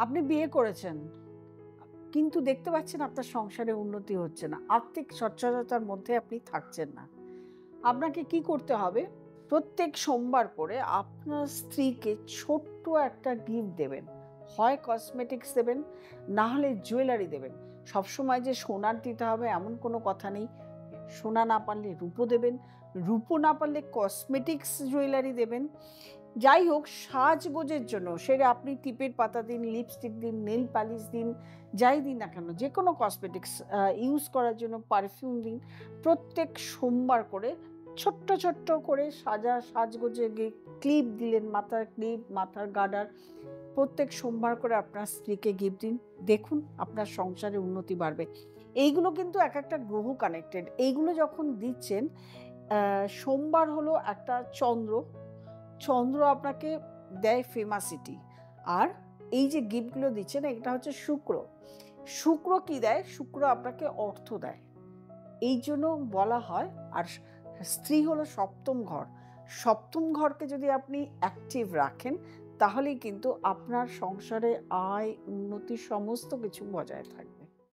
আপনি বিয়ে করেছেন, কিন্তু দেখতে পাচ্ছেন আপনার সংসারে উন্নতি হচ্ছে না। আর্থিক সচ্ছলতার মধ্যে আপনি থাকছেন না। আপনাকে কি করতে হবে? প্রত্যেক সোমবার করে আপনার স্ত্রীকে ছোট্ট একটা গিফট দেবেন। হয় কসমেটিক্স দেবেন, না হলে জুয়েলারি দেবেন। সবসময় যে সোনার দিতে হবে এমন কোনো কথা নেই। সোনা না পারলে রূপো দেবেন, রূপো না পারলে কসমেটিক্স জুয়েলারি দেবেন। যাই হোক, সাজগোজের জন্য সেটা আপনি টিপের পাতা দিন, লিপস্টিক দিন, নেল পালিশ দিন, যাই দিন না কেন, যেকোনো কসমেটিক্স ইউজ করার জন্য পারফিউম দিন। প্রত্যেক সোমবার করে ছোট্ট, ছোট্ট করে সাজগোজে ক্লিপ দিলেন, মাথার ক্লিপ, মাথার গার্ডার। প্রত্যেক সোমবার করে আপনার স্ত্রীকে গিফট দিন। দেখুন আপনার সংসারে উন্নতি বাড়বে। এইগুলো কিন্তু একেকটা গ্রহ কানেক্টেড। এইগুলো যখন দিচ্ছেন, সোমবার হলো একটা চন্দ্র। চন্দ্র আপনাকে দেয় ফেমাসিটি। আর এই যে গিফটগুলো দিচ্ছেন, এটা হচ্ছে শুক্র। শুক্র কি দেয়? শুক্র আপনাকে অর্থ দেয়। এই জন্য বলা হয়। আর স্ত্রী হলো সপ্তম ঘর। সপ্তম ঘরকে যদি আপনি অ্যাক্টিভ রাখেন, তাহলেই কিন্তু আপনার সংসারে আয়, উন্নতি সমস্ত কিছু বজায় থাকবে।